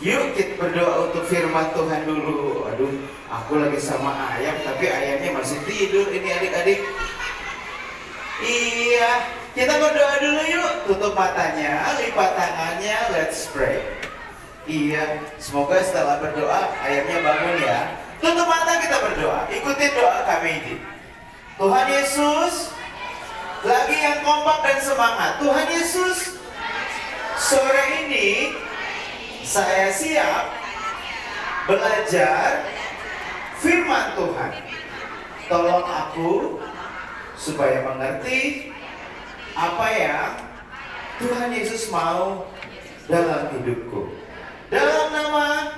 Yuk kita berdoa untuk firman Tuhan dulu. Aduh, aku lagi sama ayam tapi ayamnya masih tidur ini adik-adik. Iya, kita berdoa dulu yuk. Tutup matanya, lipat tangannya, let's pray. Iya, semoga setelah berdoa ayamnya bangun ya. Tutup mata, kita berdoa. Ikutin doa kami ini. Tuhan Yesus, lagi yang kompak dan semangat. Tuhan Yesus, sore ini saya siap belajar firman Tuhan. Tolong aku supaya mengerti apa yang Tuhan Yesus mau dalam hidupku. Dalam nama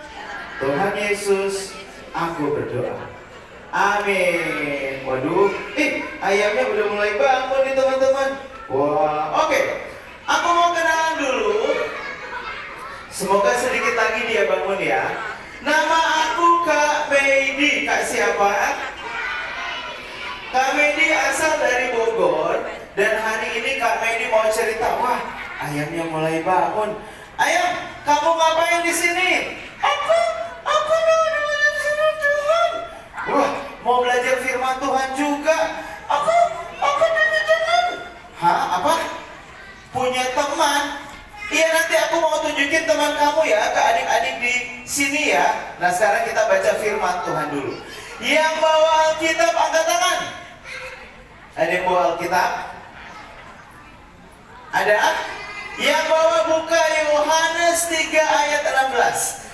Tuhan Yesus aku berdoa. Amin. Waduh, ayamnya udah mulai bangun nih teman-teman. Wah, oke. Aku mau kenalan dulu. Semoga sedikit lagi dia bangun ya. Nama aku Kak Meidi. Kak siapa? Kak Meidi asal dari Bogor. Dan hari ini Kak Meidi mau cerita. Wah, ayamnya mulai bangun. Ayam, kamu ngapain di sini? Aku mau belajar firman Tuhan. Wah, mau belajar firman Tuhan juga. Aku punya teman. Hah, apa? Punya teman? Iya, nanti aku mau tunjukin teman kamu ya ke adik-adik di sini ya. Nah, sekarang kita baca firman Tuhan dulu. Yang bawa Alkitab angkat tangan. Ada yang bawa Alkitab? Ada? Yang bawa buka Yohanes 3 ayat 16.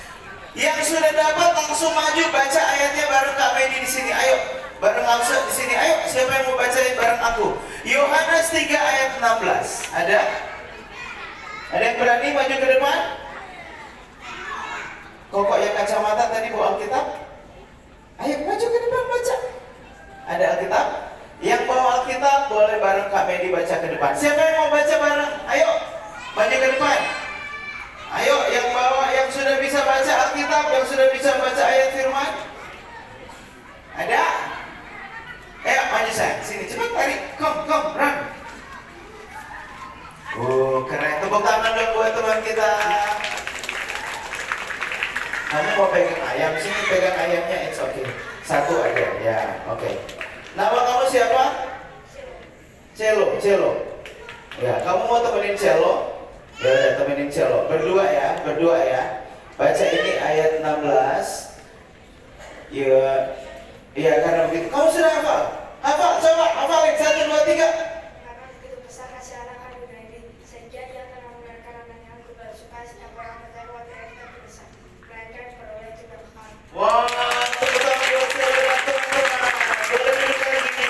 Yang sudah dapat langsung maju baca ayatnya bareng Kak Medi di sini. Ayo, bareng langsung di sini. Ayo, siapa yang mau bacain bareng aku? Yohanes 3 ayat 16. Ada? Ada yang berani maju ke depan? Kokok yang kacamata tadi bawa Alkitab? Ayo maju ke depan baca. Ada Alkitab? Yang bawa Alkitab boleh bareng Kak Medi baca ke depan. Siapa yang mau baca bareng? Ayo, maju ke depan. Ayo, yang bawa, yang sudah bisa baca Alkitab, yang sudah bisa baca ayat firman. Ada? Ayo, maju saya. Sini, cepat tarik. Come, run. Oh, keren. Tepuk tangan dong buat teman kita. Kamu mau pegang ayam? Sini pegang ayamnya, it's okay. Satu aja, ya, oke. Nama kamu siapa? Celo. Ya, kamu mau temenin Celo? Ya udah, temenin Celo. Berdua ya. Baca ini ayat 16. Ya, karena begitu. Kamu sudah hafal? Hafal, coba hafalin 1, 2, 3. Karena begitu besar kasih Allah kami dunia ini, sehingga Dia telah memberikan anaknya untuk supaya setiap orang percaya kepada Dia tidak binasa, melainkan beroleh hidup kekal. Wah, tepuk tangan buat Celo, teman-teman. Boleh duduk lagi.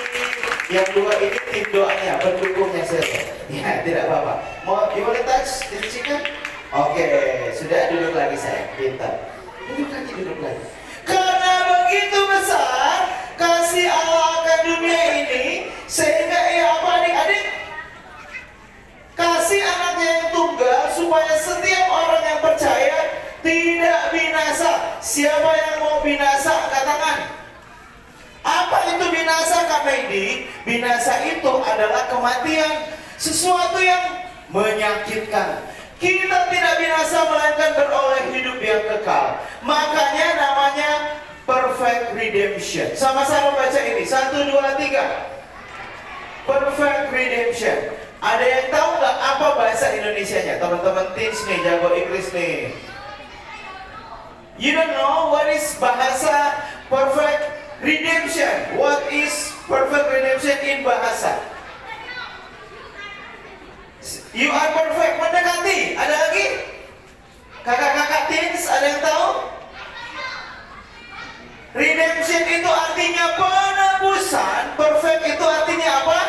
Yang dua ini tim doanya, pendukungnya Celo. Ya, tidak apa-apa. Mau boleh touch, dicikan? Oke, sudah duduk lagi saya. Pintar. Duduk lagi. Karena begitu besar kasih Allah akan dunia ini, sehingga apa adik-adik? Kasih anaknya yang tunggal supaya setiap orang yang percaya tidak binasa. Siapa yang mau binasa? Angkat tangan. Apa itu binasa, Kak Medi? Binasa itu adalah kematian, sesuatu yang menyakitkan. Kita tidak binasa melainkan beroleh hidup yang kekal. Makanya namanya perfect redemption. Sama-sama baca ini. 1, 2, 3. Perfect redemption. Ada yang tahu nggak apa bahasa Indonesianya? Teman-teman teens nih, jago Inggris nih. You don't know what is bahasa perfect redemption? What is perfect redemption in bahasa? You are perfect, mendekati. Ada lagi? Kakak-kakak teens, ada yang tahu? Redemption itu artinya penebusan. Perfect itu artinya apa?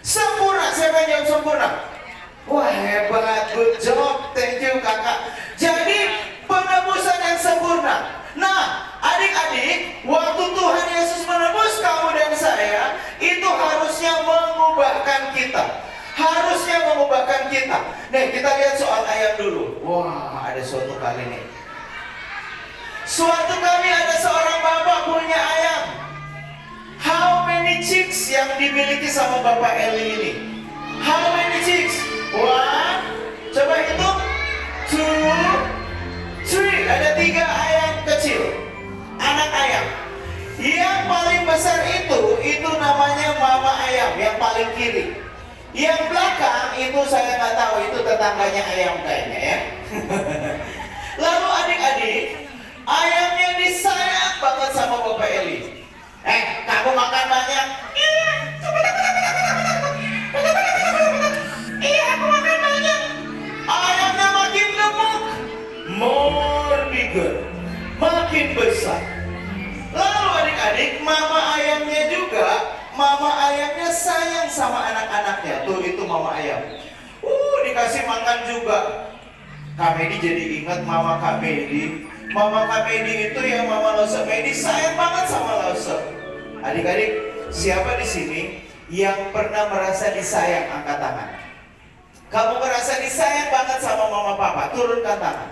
Sempurna. Siapa yang jawab sempurna? Wah, hebat, good job, thank you kakak. Jadi penebusan yang sempurna. Nah, adik-adik, waktu Tuhan Yesus menebus kamu dan saya, itu harusnya mengubahkan kita. Nih, kita lihat soal ayam dulu. Wah, ada suatu kali nih. Suatu kali ada seorang bapak punya ayam. How many chicks yang dimiliki sama bapak Eli ini? How many chicks? One, coba hitung. Two, ada 3 ayam kecil, anak ayam. Yang paling besar itu namanya mama ayam, yang paling kiri. Yang belakang itu saya nggak tahu, itu tetangganya ayam kayaknya ya. Lalu adik-adik, ayamnya disayang banget sama Bapak Eli. Kamu makan banyak? Iya. Iya, aku makan banyak. Ayamnya makin gemuk, more bigger, makin besar. Lalu adik-adik, mama ayamnya sayang sama anak-anaknya. Tuh, itu mama ayam. Dikasih makan juga. Kak Medi jadi ingat mama Kak Medi. Mama Kak Medi itu yang mama Lause Medi sayang banget sama Lause. Adik-adik, siapa di sini yang pernah merasa disayang? Angkat tangan. Kamu merasa disayang banget sama mama papa? Turunkan tangan.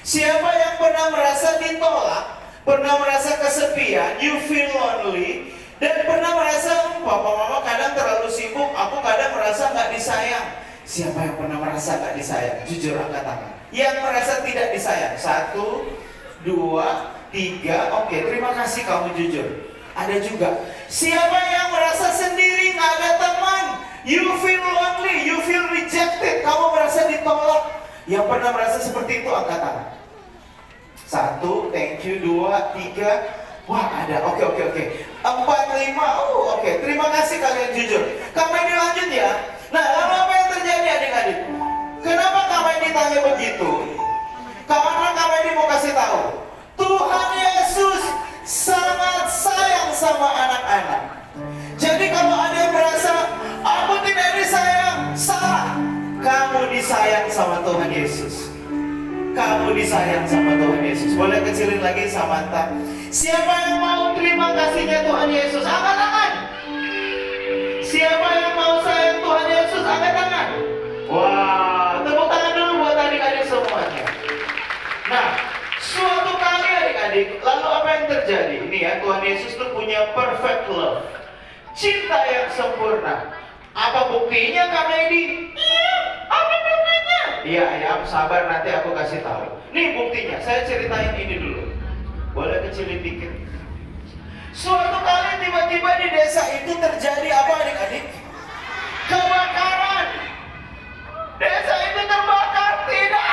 Siapa yang pernah merasa ditolak? Pernah merasa kesepian? You feel lonely? Dan pernah merasa papa mama kadang terlalu sibuk, aku kadang merasa nggak disayang. Siapa yang pernah merasa nggak disayang? Jujur angkat tangan. Yang merasa tidak disayang? 1, 2, 3. Oke, terima kasih kamu jujur. Ada juga. Siapa yang merasa sendiri, nggak ada teman? You feel lonely, you feel rejected. Kamu merasa ditolak. Yang pernah merasa seperti itu angkat tangan. 1, thank you. 2, 3. Wah, ada. Oke. 4, 5. Oke. Terima kasih kalian jujur. Kami dilanjut ya. Nah, lalu apa yang terjadi adik-adik? Kenapa kami ditanya begitu? Karena kami mau kasih tahu, Tuhan Yesus sangat sayang sama anak-anak. Jadi kalau ada yang merasa aku tidak disayang, salah. Kamu disayang sama Tuhan Yesus. Kamu disayang sama Tuhan Yesus. Boleh kecilin lagi Samantha. Siapa yang mau terima kasihnya Tuhan Yesus? Angkat tangan. Siapa yang mau sayang Tuhan Yesus? Angkat tangan. Wah, tepuk tangan dulu buat adik-adik semuanya. Nah, suatu kali adik-adik, lalu apa yang terjadi? Ini ya, Tuhan Yesus tuh punya perfect love, cinta yang sempurna. Apa buktinya Kak Medi? Iya, apa buktinya? Iya, ayam, sabar nanti aku kasih tahu. Nih buktinya, saya ceritain ini dulu. Boleh kecilin dikit. Suatu kali tiba-tiba di desa itu terjadi apa adik-adik? Kebakaran. Desa itu terbakar. Tidak,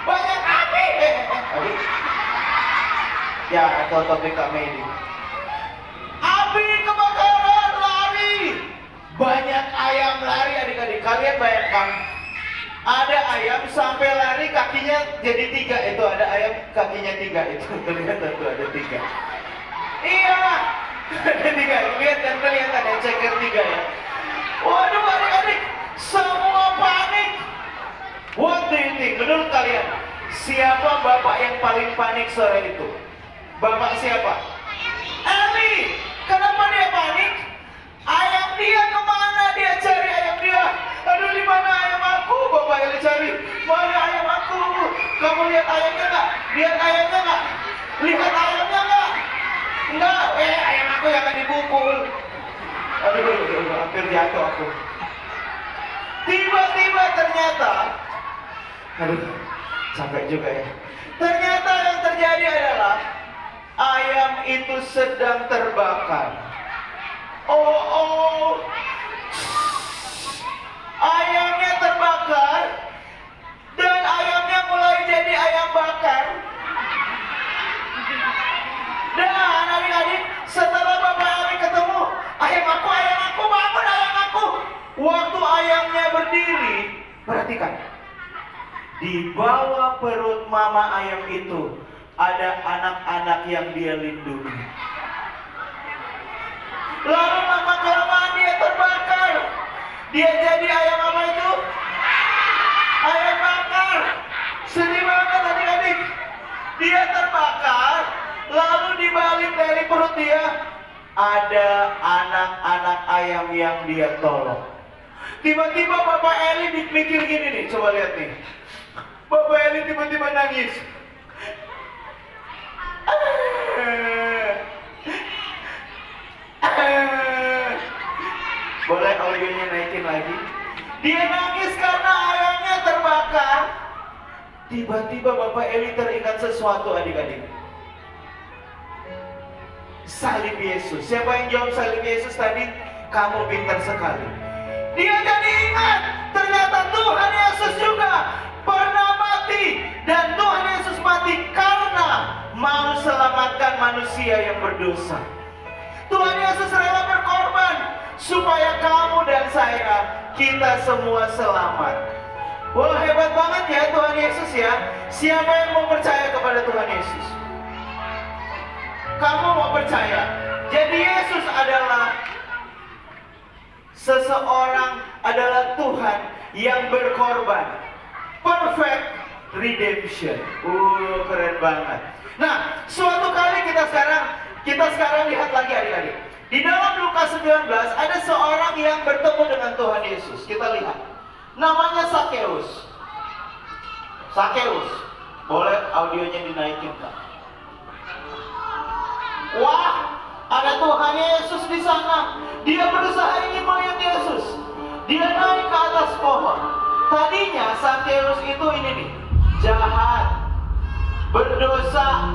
banyak api. Adik. Ya, atau topik Kak Medi. Api, kebakaran, lari. Banyak ayam lari adik-adik. Kalian bayangkan, ada ayam sampai lari kakinya jadi 3. Itu ada ayam kakinya 3. Itu kelihatan tuh ada 3. Iya, ada 3. Lihat dan kelihatan ada ceker 3 ya. Waduh adik-adik, semua panik. What do you think? Menurut kalian, siapa bapak yang paling panik sore itu? Bapak siapa? Eli. Kenapa dia panik? Ayam dia kemana? Dia cari ayam dia. Aduh, di mana ayam aku? Bapak Eli cari. Mana ayam aku? Kamu lihat ayamnya nggak? Lihat ayamnya nggak? Lihat ayamnya nggak? Enggak. Ayam aku yang akan dipukul. Aduh, hampir jatuh aku. Tiba-tiba ternyata, aduh, sampai juga ya. Ternyata yang terjadi adalah ayam itu sedang terbakar. Oh. Ayamnya terbakar dan ayamnya mulai jadi ayam bakar. Dan adik-adik, setelah Bapak Eli ketemu, ayam aku, bangun ayam aku. Waktu ayamnya berdiri, perhatikan. Di bawah perut mama ayam itu ada anak-anak yang dia lindungi. Lalu lama-kelamaan dia terbakar. Dia jadi ayam apa itu? Ayam bakar. Sedih banget adik-adik. Dia terbakar, lalu dibalik dari perut dia ada anak-anak ayam yang dia tolong. Tiba-tiba Bapak Eli mikir gini nih, coba lihat nih. Bapak Eli tiba-tiba nangis. Boleh audionya naikin lagi. Dia nangis karena ayamnya terbakar. Tiba-tiba Bapak Eli teringat sesuatu adik-adik. Salib Yesus. Siapa yang jawab salib Yesus tadi? Kamu pintar sekali. Dia jadi ingat, ternyata Tuhan Yesus juga pernah mati. Dan Tuhan Yesus mati karena mau selamatkan manusia yang berdosa. Tuhan Yesus rela berkorban supaya kamu dan saya, kita semua selamat. Wah, hebat banget ya Tuhan Yesus ya. Siapa yang mau percaya kepada Tuhan Yesus? Kamu mau percaya? Jadi Yesus adalah seseorang, adalah Tuhan yang berkorban. Perfect redemption. Keren banget. Nah, suatu kali kita sekarang lihat lagi adik-adik. Di dalam Lukas 19 ada seorang yang bertemu dengan Tuhan Yesus. Kita lihat. Namanya Sakeus. Sakeus. Boleh audionya dinaikin, Kak? Wah, ada Tuhan Yesus di sana. Dia berusaha ingin melihat Yesus. Dia naik ke atas pohon. Tadinya Sakeus itu ini nih, jahat, berdosa,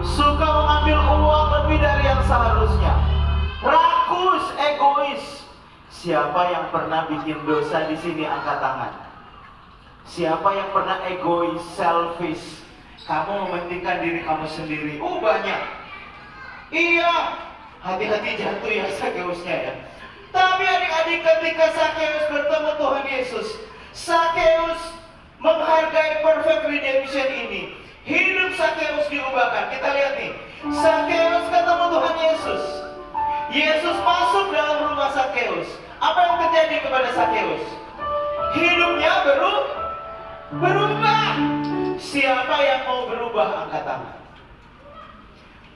suka mengambil uang lebih dari yang seharusnya, rakus, egois. Siapa yang pernah bikin dosa di sini angkat tangan? Siapa yang pernah egois, selfish? Kamu mementingkan diri kamu sendiri. Banyak. Iya, hati-hati jatuh ya Sakeusnya ya. Tapi adik-adik, ketika Sakeus bertemu Tuhan Yesus, Sakeus menghargai perfect redemption ini. Hidup Sakeus diubahkan. Kita lihat nih, Sakeus ketemu Tuhan Yesus. Yesus masuk dalam rumah Sakeus. Apa yang terjadi kepada Sakeus? Hidupnya berubah. Siapa yang mau berubah? Angkat tangan.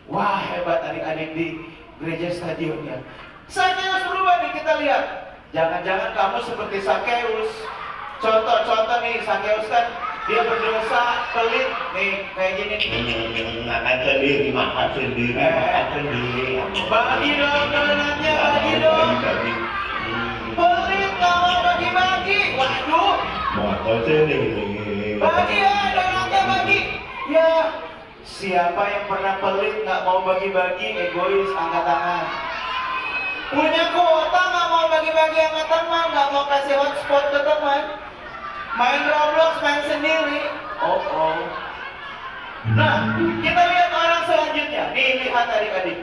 Wah, hebat adik-adik di gereja stadion ya. Sakeus berubah nih, kita lihat. Jangan-jangan kamu seperti Sakeus. Contoh nih, Sakeus kan dia berdosa, pelit nih, kayak gini nih. Makan sendiri. Bagi dong donatnya, bagi dong. Pelit gak mau bagi-bagi. Waduh. Makan sendiri. Bagi ya, donatnya bagi. Ya, siapa yang pernah pelit gak mau bagi-bagi, egois, angkat tangan. Punya kuota gak mau bagi-bagi sama teman, gak mau kasih hotspot ke teman. Main Roblox, main sendiri. Nah, kita lihat orang selanjutnya. Nih, lihat adik-adik.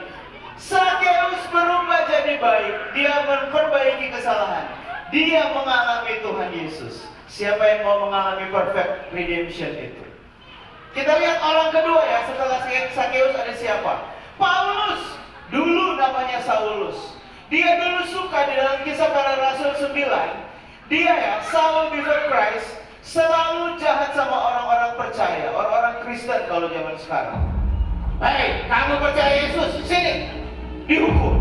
Sakeus berubah jadi baik. Dia memperbaiki kesalahan. Dia mengalami Tuhan Yesus. Siapa yang mau mengalami perfect redemption itu? Kita lihat orang kedua ya. Setelah Sakeus ada siapa? Paulus. Dulu namanya Saulus. Dia dulu suka di dalam Kisah Para Rasul 9. Dia ya, Saul before Christ, selalu jahat sama orang-orang percaya, orang-orang Kristen kalau zaman sekarang. Hei, kamu percaya Yesus? Sini, dihukum.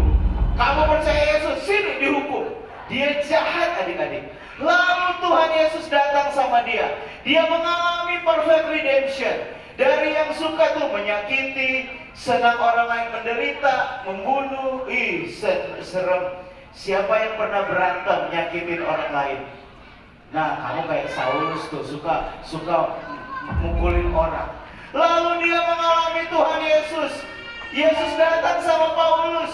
Kamu percaya Yesus? Sini, dihukum. Dia jahat adik-adik. Lalu Tuhan Yesus datang sama dia. Dia mengalami perfect redemption. Dari yang suka tuh menyakiti, senang orang lain menderita, membunuh, serem. Siapa yang pernah berantem nyakitin orang lain? Nah, kamu kayak Saulus tuh suka mukulin orang. Lalu dia mengalami Tuhan Yesus. Yesus datang sama Paulus.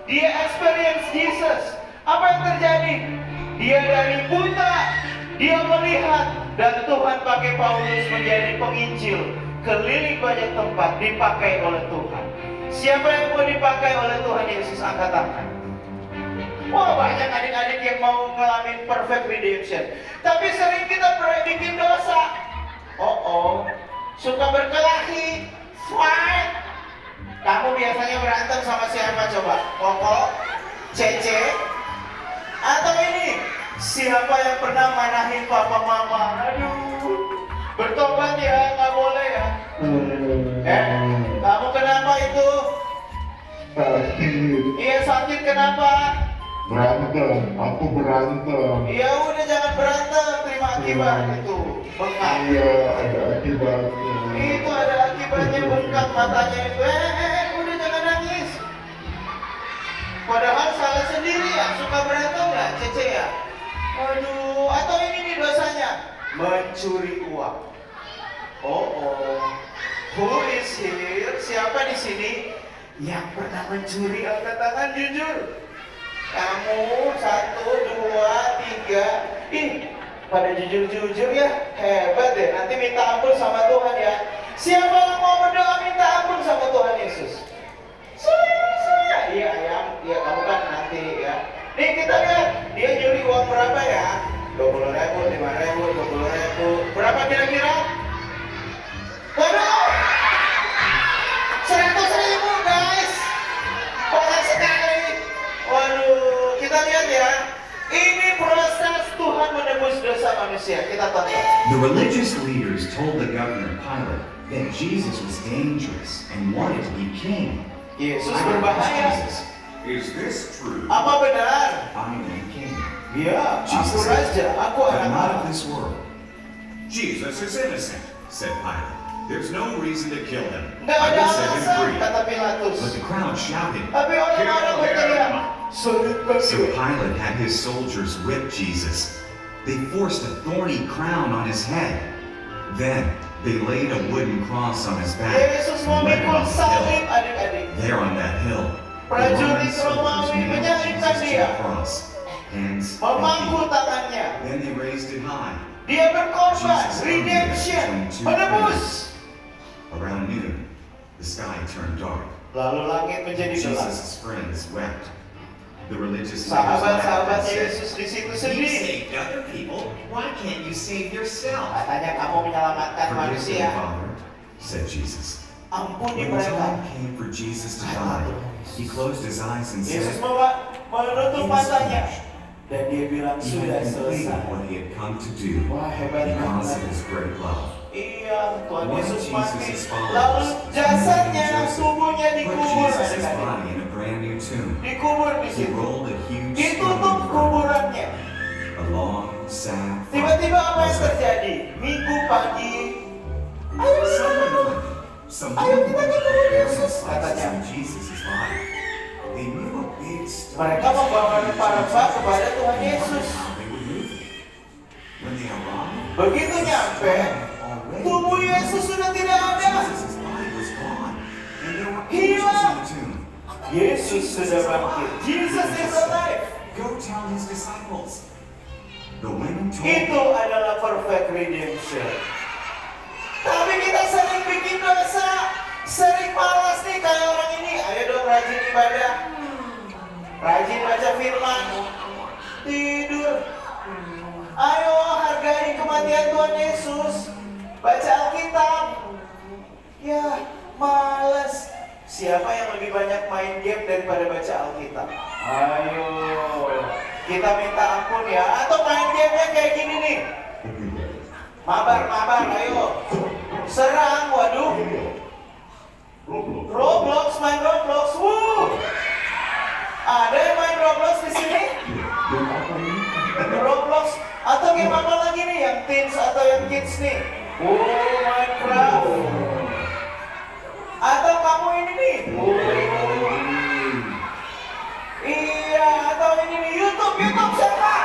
Dia experience Jesus. Apa yang terjadi? Dia dari buta, dia melihat, dan Tuhan pakai Paulus menjadi penginjil. Keliling banyak tempat, dipakai oleh Tuhan. Siapa yang mau dipakai oleh Tuhan Yesus? Angkat tangan. Wah, banyak adik-adik yang mau ngalamin perfect redemption. Tapi sering kita bikin dosa. Suka berkelahi. Fight. Kamu biasanya berantem sama siapa coba? Koko? Cece? Atau ini? Siapa yang pernah marahin papa mama? Aduh, bertobat ya, nggak boleh ya. Kamu kenapa itu? Sakit. Iya, sakit kenapa? Berantem. Aku berantem. Ya udah, jangan berantem, terima akibat itu. Bengkak. Iya, ada akibatnya. Itu ada akibatnya, bengkak matanya itu. Udah jangan nangis. Padahal salah sendiri ya, suka berantem ya, Cece ya. Aduh, atau ini nih dosanya, mencuri uang. Oh. Who is here? Siapa di sini yang pernah mencuri? Angkat tangan jujur. Kamu 1, 2, 3. Ih, pada jujur-jujur ya. Hebat deh. Nanti minta ampun sama Tuhan ya. Siapa yang mau berdoa minta ampun sama Tuhan Yesus? Saya. Iya, ayam. Iya, kamu kan nanti ya. Nih kita lihat, dia nyuri uang berapa ya? 20.000, 5.000, 20.000. Berapa kira-kira? Waduh! 100.000 guys! Banyak sekali. Waduh, kita lihat ya. Ini proses Tuhan menebus dosa manusia. Kita tonton. The religious leaders told the governor Pilate that Jesus was dangerous and wanted to be king. Yesus berbahaya. Is this true? Apa benar? I am king. Ya, aku Jesus raja, said, aku but anak not of Allah. this world. Jesus is innocent, said Pilate. There's no reason to kill him. Nggak I ada will set him alasan, free. kata Pilatus. But the crowd shouted. Tapi orang-orang berteriak, salibkan So dia. Pilate had his soldiers whip Jesus. They forced a thorny crown on his head. Then they laid a wooden cross on his back Yesus and led him memikul up the salib, hill. adik-adik. There on that hill, the Prajurit Roman soldiers Romawi nailed menyalibkan Jesus to dia. the cross, hands and Memangku feet. tangannya. Then they raised it high. Dia berkorban, Jesus redemption, menebus. Around noon, the sky turned dark. Lalu langit menjadi gelap. Jesus' friends wept. The religious leaders laughed and Sahabat-sahabatnya said, Yesus di situ "You sedih. saved other people. Why can't you save yourself?" Katanya kamu menyelamatkan Forgive them, manusia. Father, said Jesus. Ampuni When the time mereka. came for Jesus to die, he closed his eyes and Yesus said, menutup matanya. Dan dia bilang he sudah had completed selesai. what he had come to do Wah, hebat because of banget. his great love. Iya, Tuhan One of Yesus mati. Jesus' followers, Lalu jasadnya, Joseph, tubuhnya put dikubur. Jesus' adik-adik. body in a brand new tomb. Dikubur di He situ. rolled a huge Ditutup stone from kuburannya. a long, sad Tiba-tiba apa yang was a- terjadi? Minggu pagi. Someone Ayo kita ke kubur Yesus, slices katanya. of Jesus' body. They knew a big stone. Mereka membawa rempah-rempah kepada Tuhan Yesus. How they would move it. When they arrived, Begitu nyampe, tubuh Yesus sudah tidak ada. Jesus' body was gone, and there were Hilang. angels in the tomb. Yesus sudah bangkit. Jesus is alive. Go tell his disciples. The women told Itu adalah perfect redemption. Tapi kita sering bikin dosa, sering malas nih kayak orang ini. Ayo dong rajin ibadah, rajin baca firman, tidur. Ayo hargai kematian Tuhan Yesus, baca Alkitab. Ya, malas. Siapa yang lebih banyak main game daripada baca Alkitab? Ayo, kita minta ampun ya. Atau main gamenya kayak gini nih. Mabar, ayo. Serang, waduh. Roblox, main Roblox. Ada yang main Roblox di sini? Roblox atau game apa lagi nih yang teens atau yang kids nih? Minecraft. Atau kamu ini nih? Iya, atau ini nih YouTube siapa?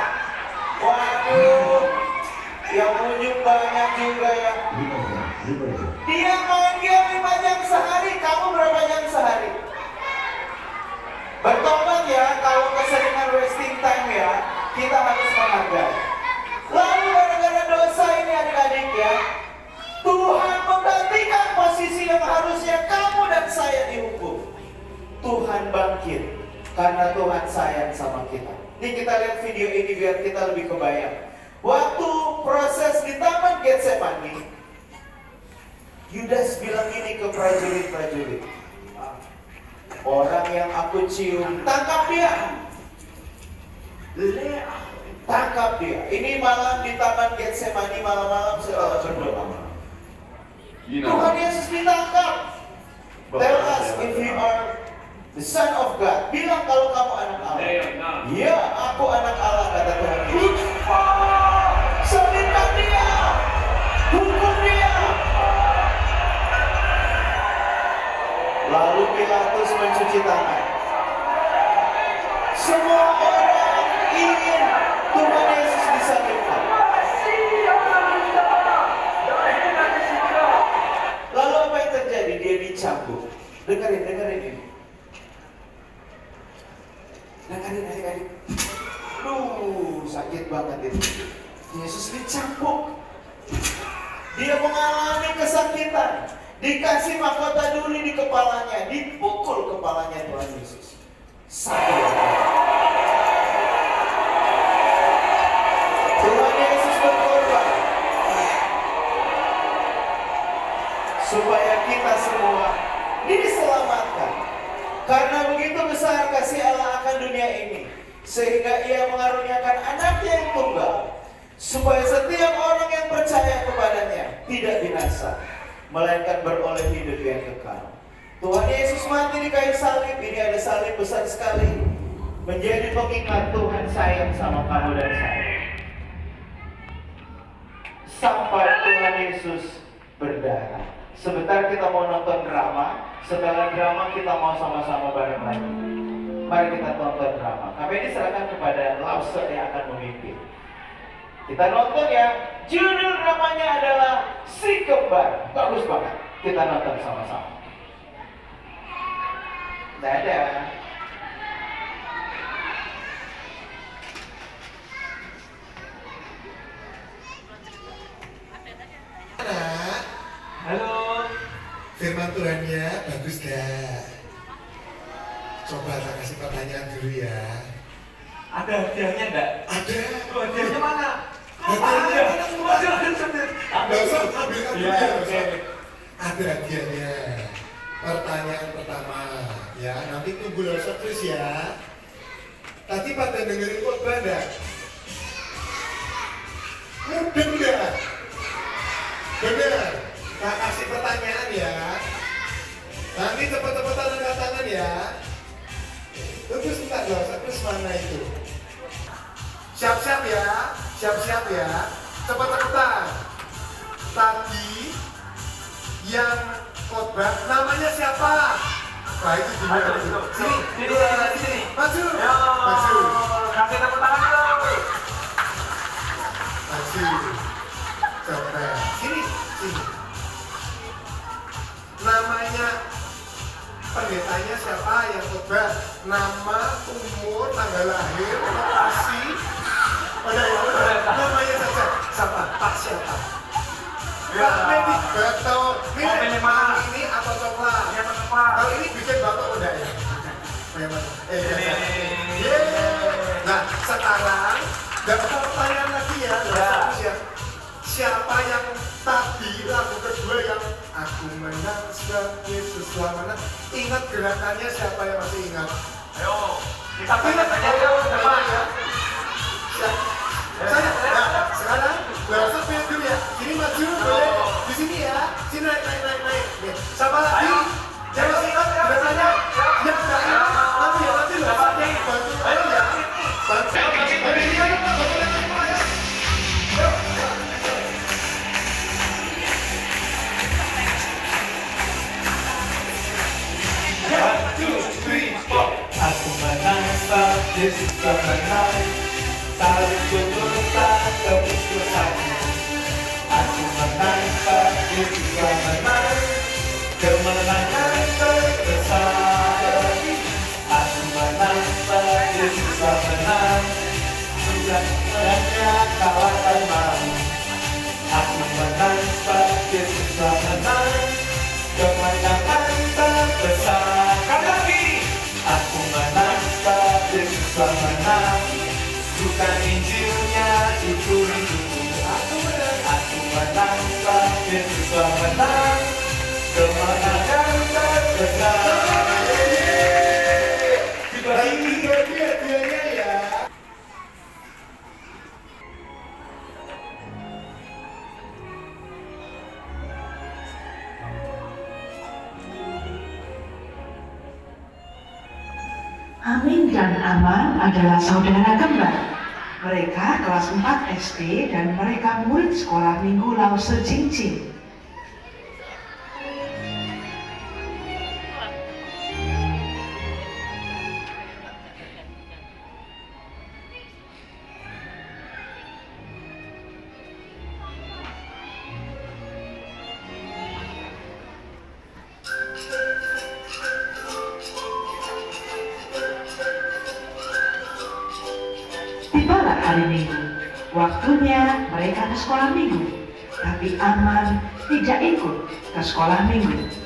Waduh, yang kunjung banyak juga ya. Dia main game 5 jam sehari, kamu berapa jam sehari? Bertobat ya, kalau keseringan wasting time ya, kita harus menghargai. Lalu gara-gara dosa ini adik-adik ya, Tuhan menggantikan posisi yang harusnya kamu dan saya dihukum. Tuhan bangkit karena Tuhan sayang sama kita. Ini kita lihat video ini biar kita lebih kebayang. Waktu proses di Taman Getsemani, Yudas bilang ini ke prajurit-prajurit, orang yang aku cium, tangkap dia. Tangkap dia. Ini malam di Taman Getsemani, malam-malam setelah berdoa. Tuhan Yesus ditangkap. Tell us if you are the Son of God. Bilang kalau kamu anak Allah. Ya, aku anak Allah, kata Tuhan Yesus. Salibkan dia. Hukum dia. Lalu Pilatus mencuci tangan. Semua orang ingin Tuhan Yesus disalibkan. adik-adik. Sakit banget itu. Yesus dicambuk. Dia mengalami kesakitan. Dikasih mahkota duri di kepalanya, dipukul kepalanya Tuhan Yesus. Sakit. Tuhan Yesus berkorban supaya kita semua diselamatkan. Karena begitu besar kasih Allah akan dunia ini, sehingga Ia mengaruniakan anaknya yang tunggal, supaya setiap orang yang percaya kepadanya tidak binasa, melainkan beroleh hidup yang kekal. Tuhan Yesus mati di kayu salib. Ini ada salib besar sekali, menjadi pengingat Tuhan sayang sama kamu dan saya. Sampai Tuhan Yesus berdarah. Sebentar kita mau nonton drama. Setelah drama kita mau sama-sama bareng lagi. Mari kita tonton drama. Kami ini serahkan kepada Lause yang akan memimpin. Kita nonton ya. Judul dramanya adalah Si Kembar. Bagus banget. Kita nonton sama-sama. Dadah. Halo. Firman Tuhannya bagus gak? Coba saya kasih pertanyaan dulu ya. Ada hadiahnya enggak? Ada. Hadiahnya mana? Hadiahnya mana? Nggak usah ambilkan dulu ya. Oke. Ada hadiahnya. Pertanyaan pertama ya. Nanti tunggu langsung terus ya. Tadi pada dengerin khotbah enggak? Mudeng enggak? Bener. Nah, kasih pertanyaan ya. Nanti cepet-cepetan angkat tangan ya. Tunggu sebentar loh, terus mana itu? Siap-siap ya, siap-siap ya. Cepet-cepetan. Tadi yang khotbah namanya siapa? Nah itu juga. Sini. Maju. Maju. Kasih tepuk tangan dulu. Maju. Coba. Sini. Namanya pendetanya siapa yang khotbah? Nama, umur, tanggal lahir, lokasi. Namanya saja. Siapa? Pak siapa? Pak Medik Bato. Milih mana? Ini atau coklat? Yang coklat. Kalau ini bikin bato udah ya? Nah sekarang dapat pertanyaan lagi ya. Siapa yang tadi lagu kedua yang aku menang sebab Yesus telah menang? Ingat gerakannya, siapa yang masih ingat? Ayo, kita ingat aja yuk depan ya. Saya, sekarang langsung pilih dulu ya. Sini maju, boleh di sini ya. Sini naik. Siapa lagi? Yang masih ingat gerakannya? Yang nggak ingat, nanti loh. Bantu ayo ya. Bantu. Aku menang sebab Yesus telah menang. Salibku tak tebus aku. Aku menang sebab Yesus telah menang. Kemenangan terbesar. Aku menang sebab Yesus telah menang. Sudah hanya kalahkan malu. Aku menang sebab Yesus telah menang. Kemenangan terbesar. Kali lagi. Aku menang sebab Yesus telah menang. Bukan Injilnya itu hidupku. Aku menang sebab Yesus telah menang. Kemenangan terbesar. Bagi hadiahnya ya. Amin dan Aman adalah saudara kembar. Mereka kelas 4 SD dan mereka murid sekolah minggu Lause Jingjing. hari Minggu. Waktunya mereka ke sekolah minggu. Tapi Aman tidak ikut ke sekolah minggu.